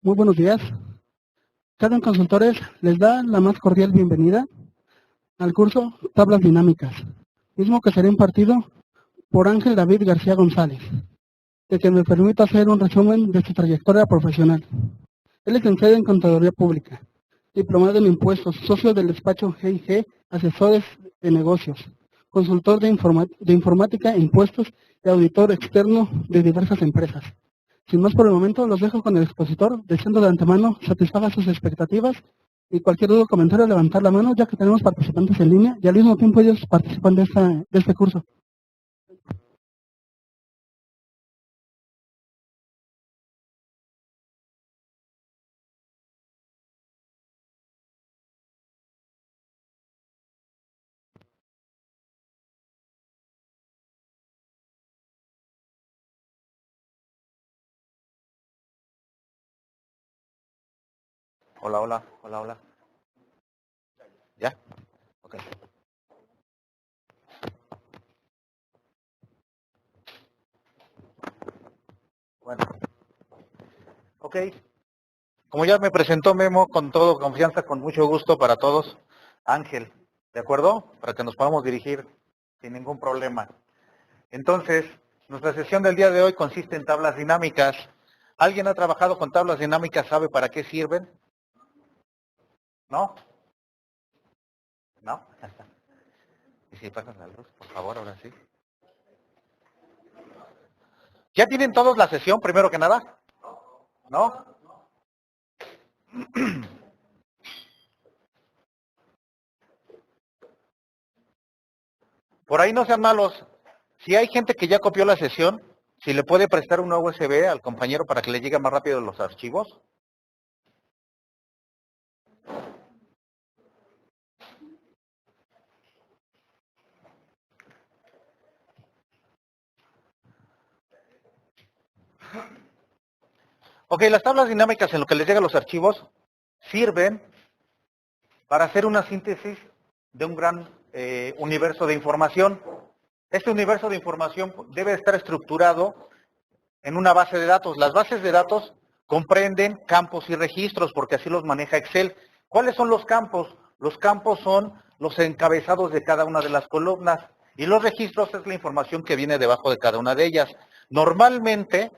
Muy buenos días. Cada Consultores les da la más cordial bienvenida al curso Tablas Dinámicas, mismo que será impartido por Ángel David García González, de quien me permito hacer un resumen de su trayectoria profesional. Él es licenciado en Contaduría Pública, diplomado en Impuestos, socio del despacho G&G Asesores de Negocios, consultor de Informática e Impuestos y auditor externo de diversas empresas. Sin más por el momento, los dejo con el expositor, deseando de antemano satisfaga sus expectativas y cualquier duda o comentario levantar la mano, ya que tenemos participantes en línea y al mismo tiempo ellos participan de este curso. Hola, hola, hola, hola. ¿Ya? Ok. Bueno, ok. Como ya me presentó Memo, con todo confianza, con mucho gusto para todos, Ángel, ¿de acuerdo? Para que nos podamos dirigir sin ningún problema. Entonces, nuestra sesión del día de hoy consiste en tablas dinámicas. ¿Alguien ha trabajado con tablas dinámicas? ¿Sabe para qué sirven? ¿No? ¿No? Y si pasan la luz, por favor, ahora sí. ¿Ya tienen todos la sesión, primero que nada? ¿No? Por ahí no sean malos. Si hay gente que ya copió la sesión, si le puede prestar una USB al compañero para que le llegue más rápido los archivos. Ok, las tablas dinámicas en lo que les llegan los archivos sirven para hacer una síntesis de un gran universo de información. Este universo de información debe estar estructurado en una base de datos. Las bases de datos comprenden campos y registros, porque así los maneja Excel. ¿Cuáles son los campos? Los campos son los encabezados de cada una de las columnas y los registros es la información que viene debajo de cada una de ellas. Normalmente,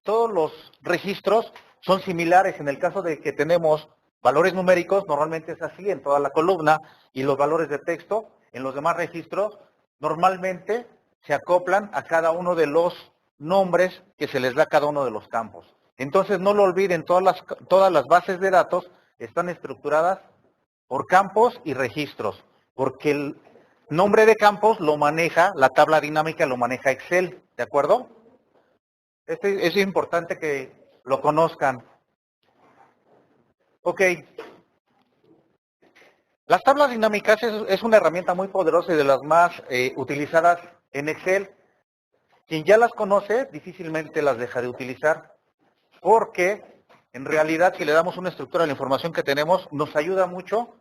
todos los registros son similares. En el caso de que tenemos valores numéricos, normalmente es así en toda la columna, y los valores de texto en los demás registros normalmente se acoplan a cada uno de los nombres que se les da a cada uno de los campos. Entonces no lo olviden, todas las bases de datos están estructuradas por campos y registros, porque el nombre de campos lo maneja, la tabla dinámica lo maneja Excel, ¿de acuerdo? Es importante que lo conozcan. Ok, las tablas dinámicas es una herramienta muy poderosa y de las más utilizadas en Excel. Quien ya las conoce difícilmente las deja de utilizar, porque en realidad si le damos una estructura a la información que tenemos, nos ayuda mucho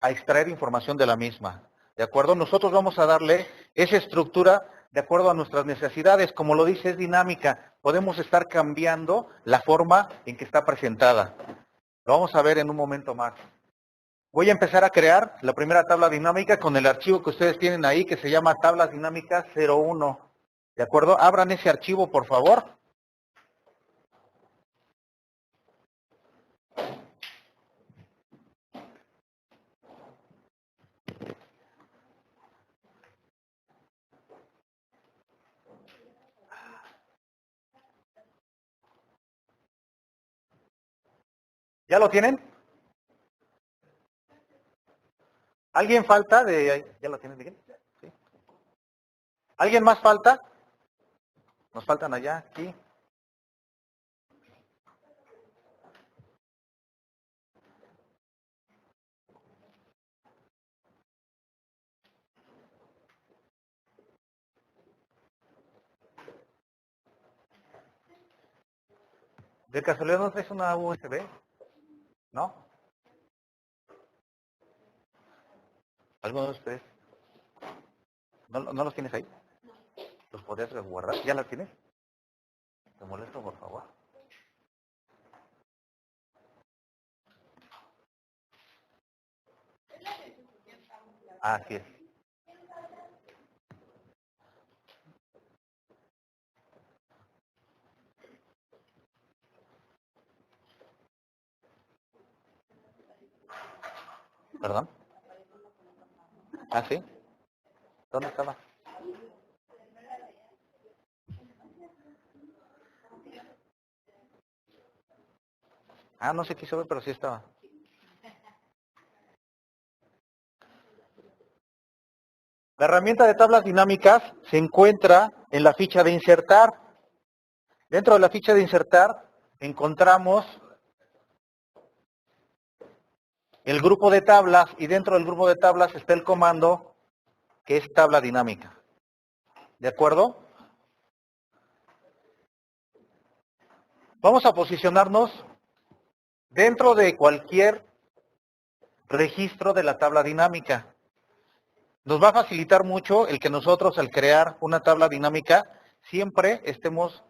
a extraer información de la misma. ¿De acuerdo? Nosotros vamos a darle esa estructura de acuerdo a nuestras necesidades. Como lo dice, es dinámica. Podemos estar cambiando la forma en que está presentada. Lo vamos a ver en un momento más. Voy a empezar a crear la primera tabla dinámica con el archivo que ustedes tienen ahí, que se llama tablas dinámicas 01. ¿De acuerdo? Abran ese archivo, por favor. ¿Ya lo tienen? ¿Alguien falta de... ¿Ya lo tienen, Miguel? ¿Sí? ¿Alguien más falta? Nos faltan allá, aquí. ¿De casualidad no traes una USB? ¿No? ¿Alguno de ustedes? ¿No los tienes ahí? ¿Los podrías guardar? ¿Ya los tienes? Te molesto, por favor. Así es. ¿Perdón? ¿Ah, sí? ¿Dónde estaba? Ah, no se quiso ver, pero sí estaba. La herramienta de tablas dinámicas se encuentra en la ficha de insertar. Dentro de la ficha de insertar encontramos el grupo de tablas y dentro del grupo de tablas está el comando que es tabla dinámica. ¿De acuerdo? Vamos a posicionarnos dentro de cualquier registro de la tabla dinámica. Nos va a facilitar mucho el que nosotros al crear una tabla dinámica siempre estemos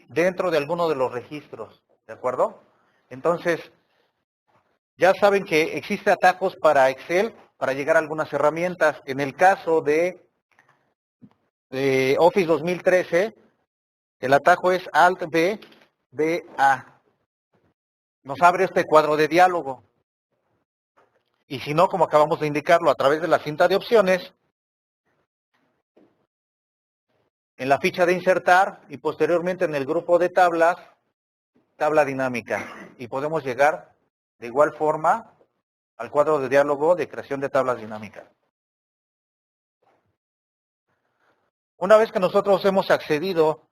dentro de alguno de los registros. ¿De acuerdo? Entonces, ya saben que existen atajos para Excel para llegar a algunas herramientas. En el caso de Office 2013, el atajo es Alt-B, B-A. Nos abre este cuadro de diálogo. Y si no, como acabamos de indicarlo, a través de la cinta de opciones, en la ficha de insertar y posteriormente en el grupo de tablas, tabla dinámica. Y podemos llegar de igual forma al cuadro de diálogo de creación de tablas dinámicas. Una vez que nosotros hemos accedido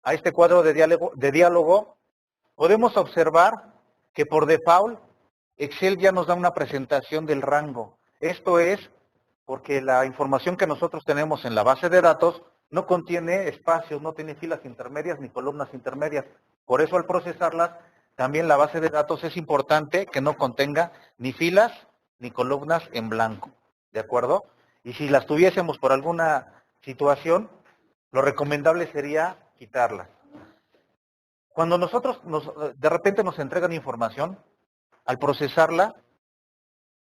a este cuadro de diálogo, podemos observar que por default Excel ya nos da una presentación del rango. Esto es porque la información que nosotros tenemos en la base de datos no contiene espacios, no tiene filas intermedias ni columnas intermedias. Por eso al procesarlas, también la base de datos es importante que no contenga ni filas ni columnas en blanco. ¿De acuerdo? Y si las tuviésemos por alguna situación, lo recomendable sería quitarlas. Cuando nosotros de repente nos entregan información, al procesarla,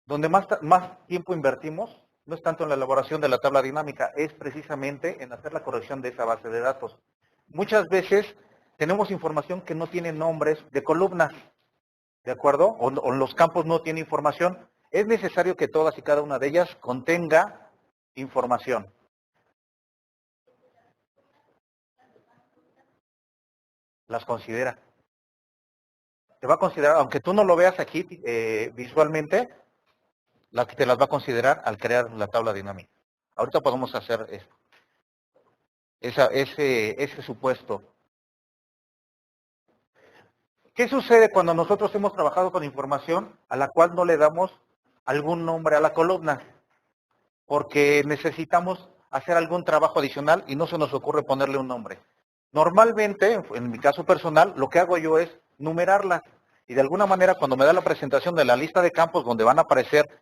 donde más tiempo invertimos, no es tanto en la elaboración de la tabla dinámica, es precisamente en hacer la corrección de esa base de datos. Muchas veces tenemos información que no tiene nombres de columnas, ¿de acuerdo? O los campos no tienen información. Es necesario que todas y cada una de ellas contenga información. Las considera. Te va a considerar, aunque tú no lo veas aquí visualmente, la que te las va a considerar al crear la tabla dinámica. Ahorita podemos hacer esto. Ese supuesto. ¿Qué sucede cuando nosotros hemos trabajado con información a la cual no le damos algún nombre a la columna? Porque necesitamos hacer algún trabajo adicional y no se nos ocurre ponerle un nombre. Normalmente, en mi caso personal, lo que hago yo es numerarlas. Y de alguna manera, cuando me da la presentación de la lista de campos donde van a aparecer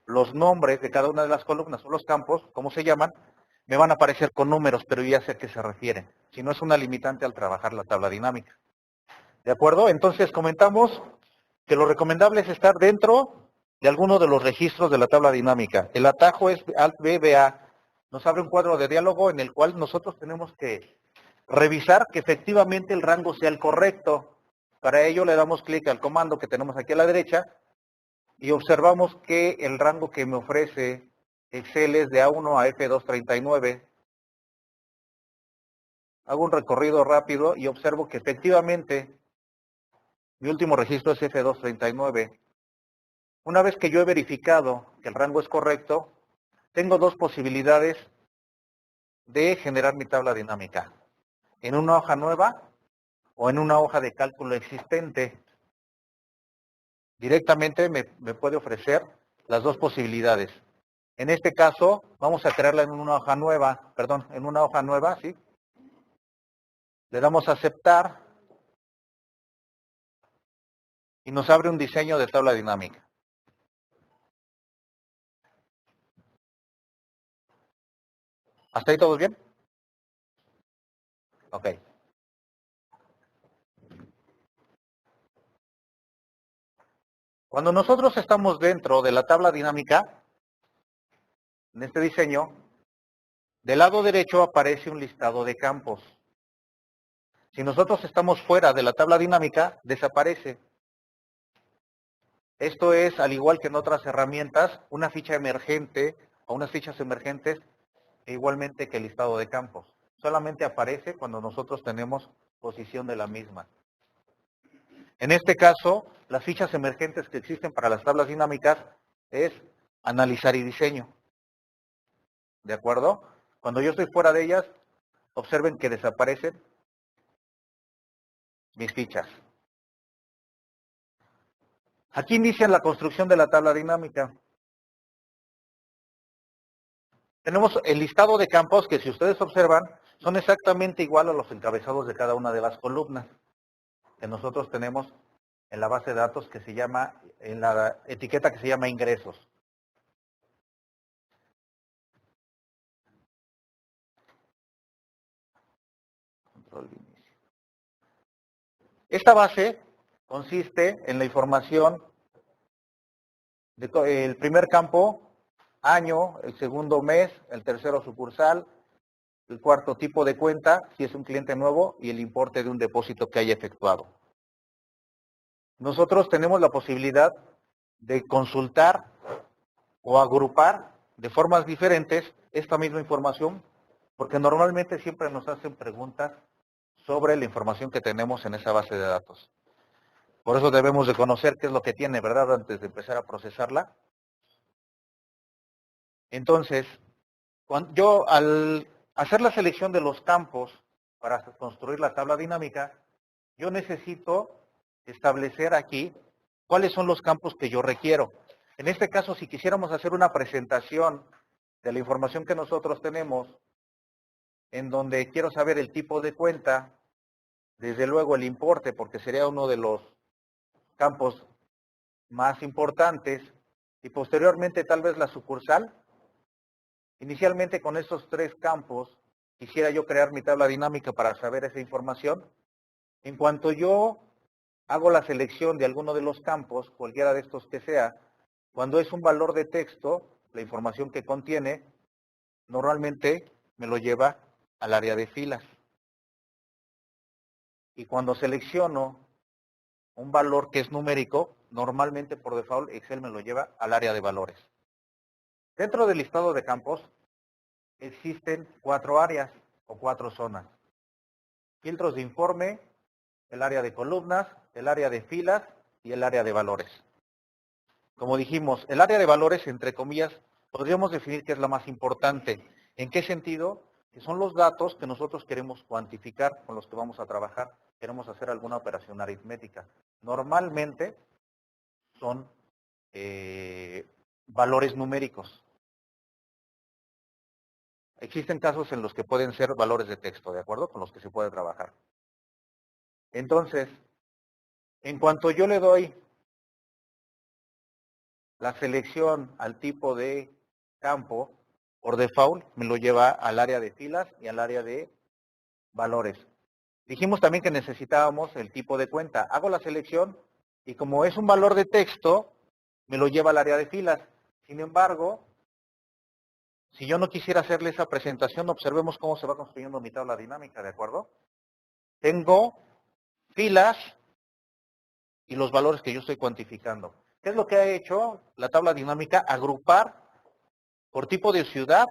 los nombres de cada una de las columnas o los campos, ¿cómo se llaman? Me van a aparecer con números, pero yo ya sé a qué se refieren. Si no es una limitante al trabajar la tabla dinámica. ¿De acuerdo? Entonces comentamos que lo recomendable es estar dentro de alguno de los registros de la tabla dinámica. El atajo es Alt-B-A. Nos abre un cuadro de diálogo en el cual nosotros tenemos que revisar que efectivamente el rango sea el correcto. Para ello le damos clic al comando que tenemos aquí a la derecha y observamos que el rango que me ofrece Excel es de A1 a F239. Hago un recorrido rápido y observo que efectivamente mi último registro es F239. Una vez que yo he verificado que el rango es correcto, tengo dos posibilidades de generar mi tabla dinámica. En una hoja nueva o en una hoja de cálculo existente. Directamente me puede ofrecer las dos posibilidades. En este caso, vamos a crearla en una hoja nueva, en una hoja nueva, ¿sí? Le damos a aceptar y nos abre un diseño de tabla dinámica. ¿Hasta ahí todo bien? Ok. Cuando nosotros estamos dentro de la tabla dinámica, en este diseño, del lado derecho aparece un listado de campos. Si nosotros estamos fuera de la tabla dinámica, desaparece. Esto es, al igual que en otras herramientas, una ficha emergente o unas fichas emergentes, igualmente que el listado de campos. Solamente aparece cuando nosotros tenemos posición de la misma. En este caso, las fichas emergentes que existen para las tablas dinámicas es analizar y diseño. ¿De acuerdo? Cuando yo estoy fuera de ellas, observen que desaparecen mis fichas. Aquí inicia la construcción de la tabla dinámica. Tenemos el listado de campos que, si ustedes observan, son exactamente igual a los encabezados de cada una de las columnas que nosotros tenemos en la base de datos que se llama, en la etiqueta que se llama ingresos. Control de inicio. Esta base consiste en la información del primer campo, año, el segundo mes, el tercero sucursal, el cuarto tipo de cuenta, si es un cliente nuevo, y el importe de un depósito que haya efectuado. Nosotros tenemos la posibilidad de consultar o agrupar de formas diferentes esta misma información, porque normalmente siempre nos hacen preguntas sobre la información que tenemos en esa base de datos. Por eso debemos de conocer qué es lo que tiene, ¿verdad?, antes de empezar a procesarla. Entonces, yo al hacer la selección de los campos para construir la tabla dinámica, yo necesito establecer aquí cuáles son los campos que yo requiero. En este caso, si quisiéramos hacer una presentación de la información que nosotros tenemos, en donde quiero saber el tipo de cuenta, desde luego el importe, porque sería uno de los campos más importantes, y posteriormente tal vez la sucursal. Inicialmente con estos tres campos quisiera yo crear mi tabla dinámica para saber esa información. En cuanto yo hago la selección de alguno de los campos, cualquiera de estos que sea, cuando es un valor de texto, la información que contiene, normalmente me lo lleva al área de filas. Y cuando selecciono un valor que es numérico, normalmente por default Excel me lo lleva al área de valores. Dentro del listado de campos existen 4 áreas o 4 zonas. Filtros de informe, el área de columnas, el área de filas y el área de valores. Como dijimos, el área de valores, entre comillas, podríamos definir que es la más importante. ¿En qué sentido? Que son los datos que nosotros queremos cuantificar, con los que vamos a trabajar. Queremos hacer alguna operación aritmética. Normalmente son valores numéricos. Existen casos en los que pueden ser valores de texto, ¿de acuerdo? Con los que se puede trabajar. Entonces, en cuanto yo le doy la selección al tipo de campo, por default me lo lleva al área de filas y al área de valores. Dijimos también que necesitábamos el tipo de cuenta. Hago la selección y como es un valor de texto, me lo lleva al área de filas. Sin embargo, si yo no quisiera hacerle esa presentación, observemos cómo se va construyendo mi tabla dinámica, ¿de acuerdo? Tengo filas y los valores que yo estoy cuantificando. ¿Qué es lo que ha hecho la tabla dinámica? Agrupar por tipo de ciudad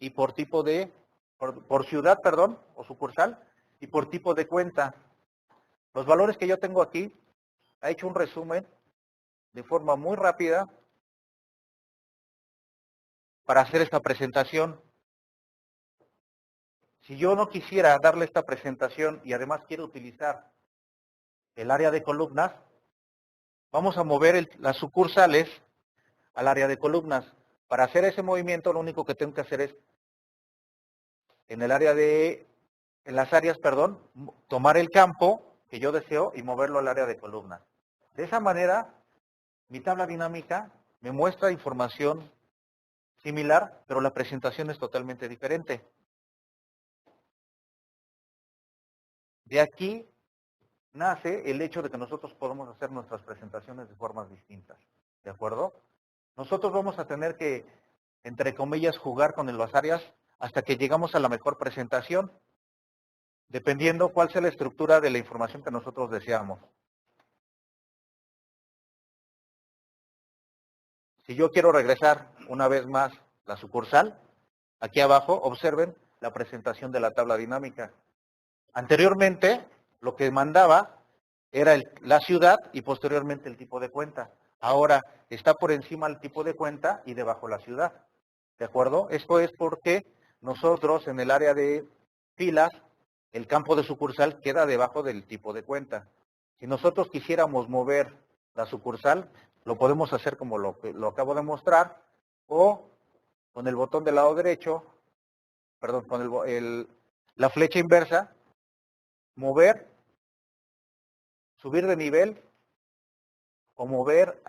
y por tipo de, por ciudad, perdón, o sucursal, y por tipo de cuenta. Los valores que yo tengo aquí, ha hecho un resumen de forma muy rápida para hacer esta presentación. Si yo no quisiera darle esta presentación y además quiero utilizar el área de columnas, vamos a mover las sucursales al área de columnas. Para hacer ese movimiento, lo único que tengo que hacer es, en el área de, en las áreas, perdón, tomar el campo que yo deseo y moverlo al área de columnas. De esa manera, mi tabla dinámica me muestra información similar, pero la presentación es totalmente diferente. De aquí nace el hecho de que nosotros podemos hacer nuestras presentaciones de formas distintas. ¿De acuerdo? Nosotros vamos a tener que entre comillas, jugar con las áreas hasta que llegamos a la mejor presentación, dependiendo cuál sea la estructura de la información que nosotros deseamos. Si yo quiero regresar una vez más la sucursal, aquí abajo observen la presentación de la tabla dinámica. Anteriormente, lo que mandaba era la ciudad y posteriormente el tipo de cuenta. Ahora está por encima el tipo de cuenta y debajo la ciudad. ¿De acuerdo? Esto es porque nosotros en el área de filas, el campo de sucursal queda debajo del tipo de cuenta. Si nosotros quisiéramos mover la sucursal, lo podemos hacer como lo acabo de mostrar, o con el botón del lado derecho, perdón, con la flecha inversa, mover, subir de nivel o mover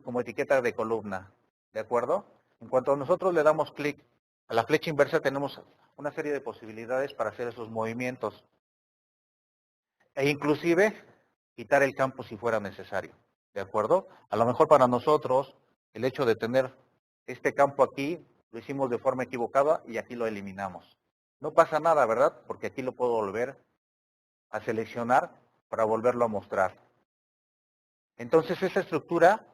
como etiqueta de columna. ¿De acuerdo? En cuanto nosotros le damos clic a la flecha inversa, tenemos una serie de posibilidades para hacer esos movimientos. E inclusive quitar el campo si fuera necesario. ¿De acuerdo? A lo mejor para nosotros el hecho de tener este campo aquí lo hicimos de forma equivocada y aquí lo eliminamos. No pasa nada, ¿verdad? Porque aquí lo puedo volver a seleccionar para volverlo a mostrar. Entonces esa estructura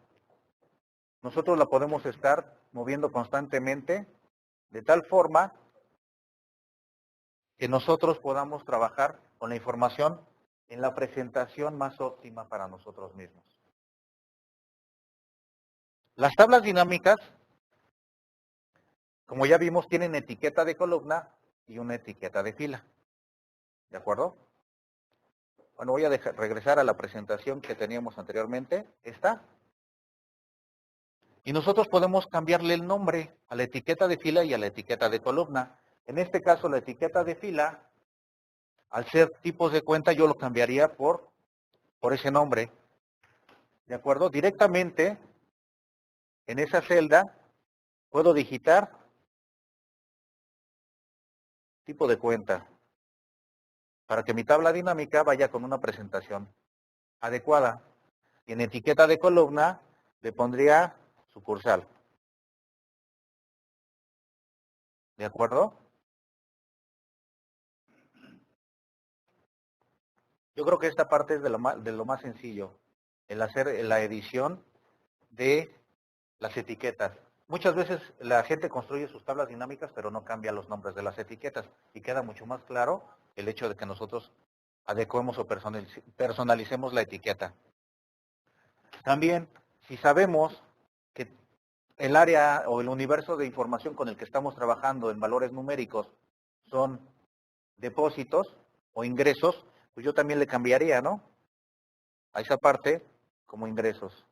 nosotros la podemos estar moviendo constantemente de tal forma que nosotros podamos trabajar con la información en la presentación más óptima para nosotros mismos. Las tablas dinámicas, como ya vimos, tienen etiqueta de columna y una etiqueta de fila. ¿De acuerdo? Bueno, voy a regresar a la presentación que teníamos anteriormente. Esta. Y nosotros podemos cambiarle el nombre a la etiqueta de fila y a la etiqueta de columna. En este caso, la etiqueta de fila, al ser tipos de cuenta, yo lo cambiaría por ese nombre. ¿De acuerdo? Directamente, en esa celda, puedo digitar tipo de cuenta para que mi tabla dinámica vaya con una presentación adecuada. Y en etiqueta de columna, le pondría sucursal. ¿De acuerdo? Yo creo que esta parte es de lo más sencillo, el hacer la edición de las etiquetas. Muchas veces la gente construye sus tablas dinámicas, pero no cambia los nombres de las etiquetas. Y queda mucho más claro el hecho de que nosotros adecuemos o personalicemos la etiqueta. También, si sabemos que el área o el universo de información con el que estamos trabajando en valores numéricos son depósitos o ingresos, pues yo también le cambiaría, ¿no? A esa parte como ingresos.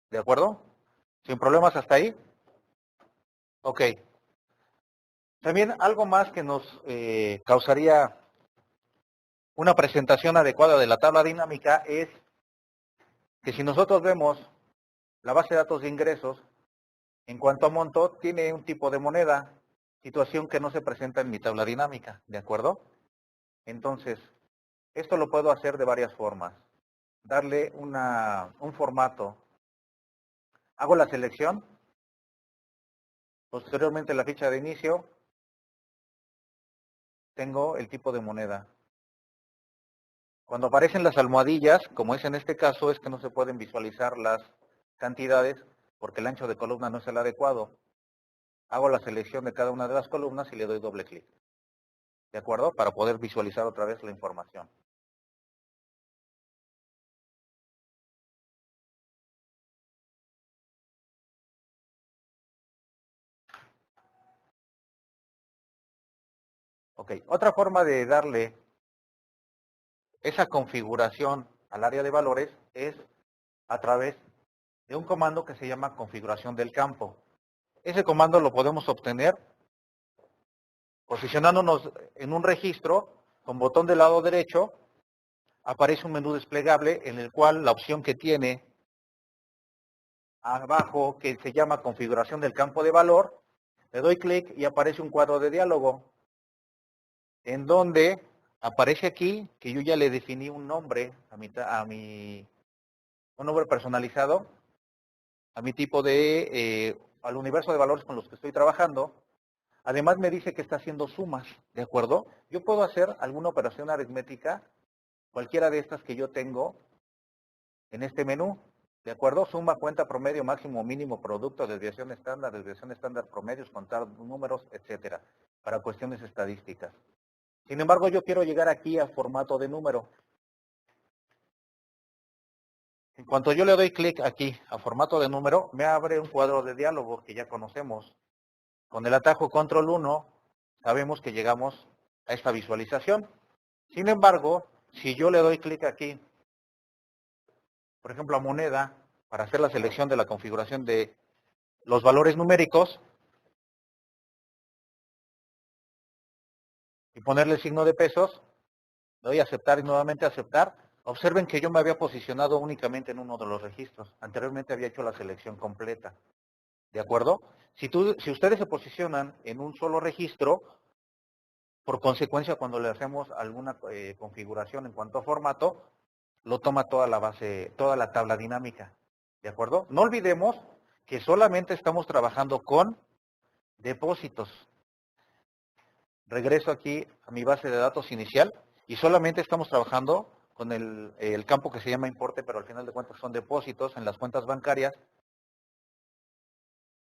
¿De acuerdo? ¿Sin problemas hasta ahí? Ok. También algo más que nos causaría una presentación adecuada de la tabla dinámica es que si nosotros vemos la base de datos de ingresos, en cuanto a monto, tiene un tipo de moneda, situación que no se presenta en mi tabla dinámica, ¿de acuerdo? Entonces, esto lo puedo hacer de varias formas. Darle un formato. Hago la selección, posteriormente la ficha de inicio, tengo el tipo de moneda. Cuando aparecen las almohadillas, como es en este caso, es que no se pueden visualizar las cantidades porque el ancho de columna no es el adecuado. Hago la selección de cada una de las columnas y le doy doble clic. ¿De acuerdo? Para poder visualizar otra vez la información. Ok, otra forma de darle esa configuración al área de valores es a través de un comando que se llama configuración del campo. Ese comando lo podemos obtener posicionándonos en un registro con botón del lado derecho. Aparece un menú desplegable en el cual la opción que tiene abajo, que se llama configuración del campo de valor, le doy clic y aparece un cuadro de diálogo. en donde aparece aquí que yo ya le definí un nombre un nombre personalizado a mi tipo de, al universo de valores con los que estoy trabajando. Además me dice que está haciendo sumas, ¿de acuerdo? Yo puedo hacer alguna operación aritmética, cualquiera de estas que yo tengo en este menú, ¿de acuerdo? Suma, cuenta, promedio, máximo, mínimo, producto, desviación estándar, promedios, contar números, etcétera, para cuestiones estadísticas. Sin embargo, yo quiero llegar aquí a formato de número. En cuanto yo le doy clic aquí a formato de número, me abre un cuadro de diálogo que ya conocemos. Con el atajo control 1, sabemos que llegamos a esta visualización. Sin embargo, si yo le doy clic aquí, por ejemplo, a moneda, para hacer la selección de la configuración de los valores numéricos, y ponerle el signo de pesos, le doy a aceptar y nuevamente aceptar. Observen que yo me había posicionado únicamente en uno de los registros. Anteriormente había hecho la selección completa. ¿De acuerdo? Si ustedes se posicionan en un solo registro, por consecuencia, cuando le hacemos alguna configuración en cuanto a formato, lo toma toda la base, toda la tabla dinámica. ¿De acuerdo? No olvidemos que solamente estamos trabajando con depósitos. Regreso aquí a mi base de datos inicial y solamente estamos trabajando con el campo que se llama importe, pero al final de cuentas son depósitos en las cuentas bancarias.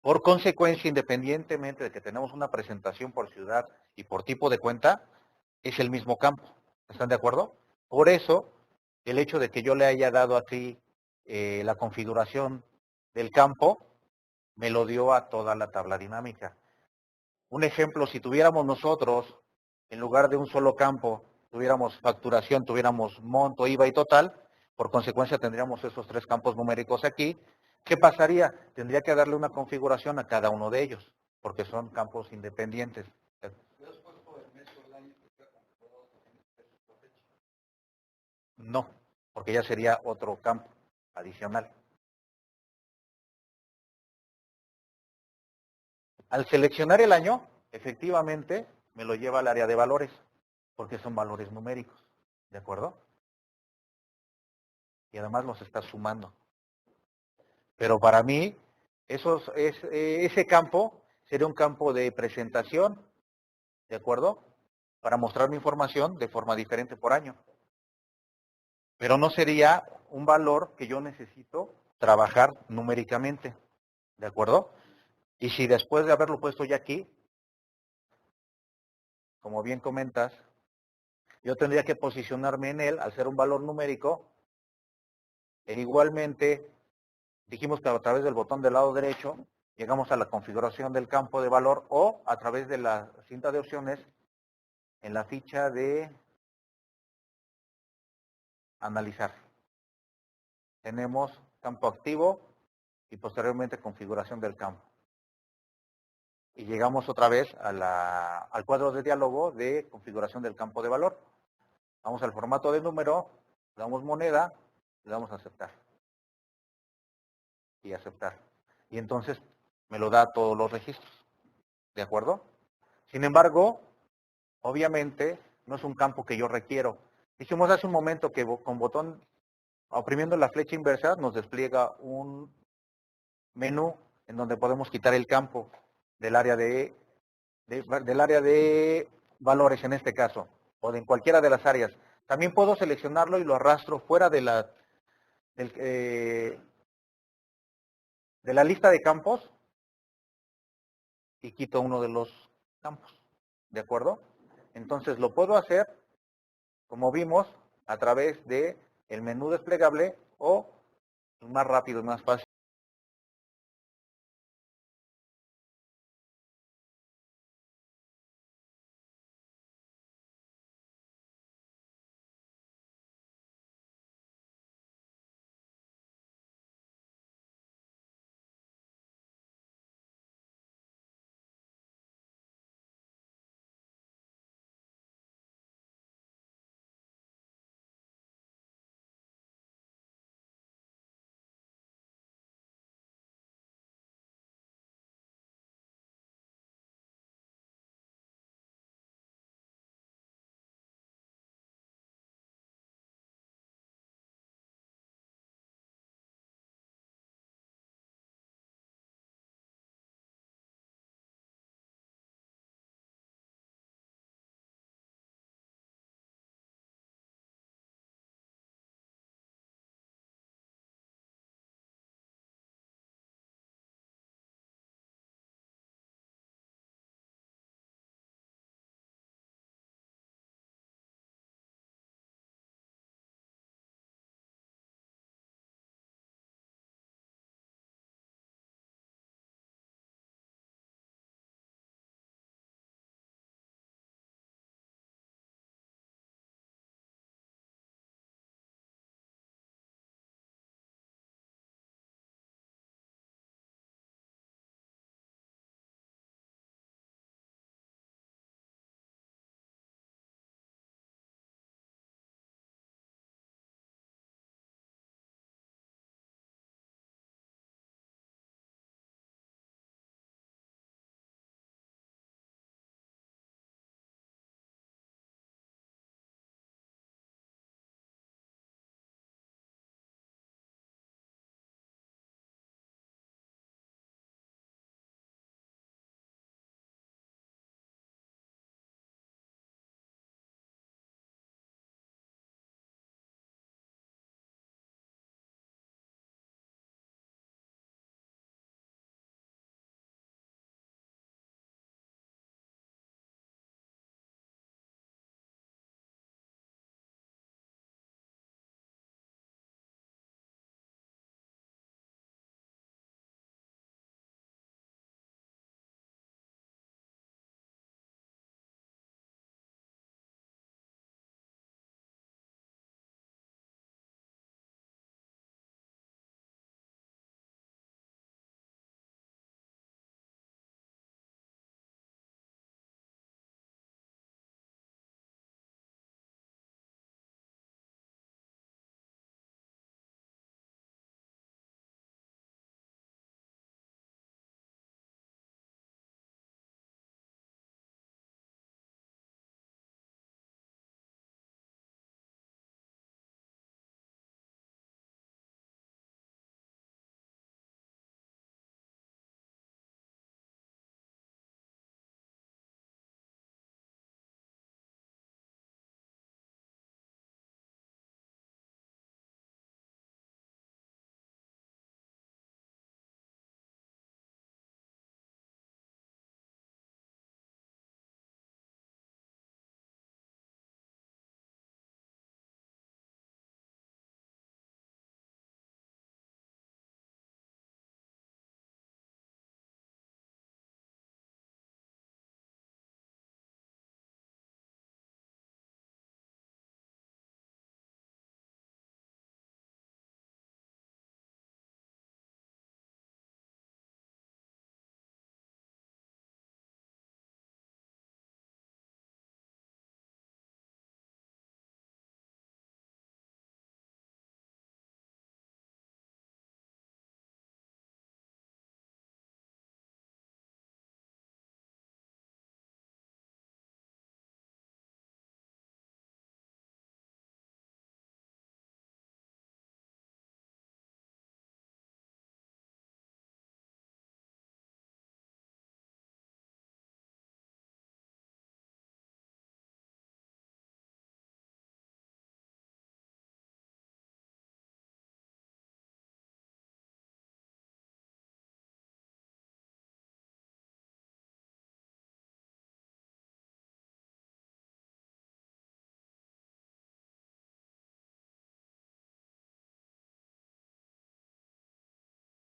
Por consecuencia, independientemente de que tenemos una presentación por ciudad y por tipo de cuenta, es el mismo campo. ¿Están de acuerdo? Por eso, el hecho de que yo le haya dado aquí la configuración del campo, me lo dio a toda la tabla dinámica. Un ejemplo, si tuviéramos nosotros, en lugar de un solo campo, tuviéramos facturación, tuviéramos monto, IVA y total, por consecuencia tendríamos esos tres campos numéricos aquí. ¿Qué pasaría? Tendría que darle una configuración a cada uno de ellos, porque son campos independientes. No, porque ya sería otro campo adicional. Al seleccionar el año, efectivamente, me lo lleva al área de valores, porque son valores numéricos, ¿de acuerdo? Y además los está sumando. Pero para mí, ese campo sería un campo de presentación, ¿de acuerdo? Para mostrar mi información de forma diferente por año. Pero no sería un valor que yo necesito trabajar numéricamente, ¿de acuerdo? Y si después de haberlo puesto ya aquí, como bien comentas, yo tendría que posicionarme en él al ser un valor numérico, e igualmente dijimos que a través del botón del lado derecho llegamos a la configuración del campo de valor o a través de la cinta de opciones en la ficha de analizar. Tenemos campo activo y posteriormente configuración del campo. Y llegamos otra vez al cuadro de diálogo de configuración del campo de valor. Vamos al formato de número, le damos moneda, le damos a aceptar. Y aceptar. Y entonces me lo da a todos los registros. ¿De acuerdo? Sin embargo, obviamente, no es un campo que yo requiero. Dijimos hace un momento que con botón, oprimiendo la flecha inversa, nos despliega un menú en donde podemos quitar el campo del área de valores en este caso, o de en cualquiera de las áreas. También puedo seleccionarlo y lo arrastro fuera de la lista de campos y quito uno de los campos. ¿De acuerdo? Entonces lo puedo hacer, como vimos, a través de el menú desplegable o más rápido y más fácil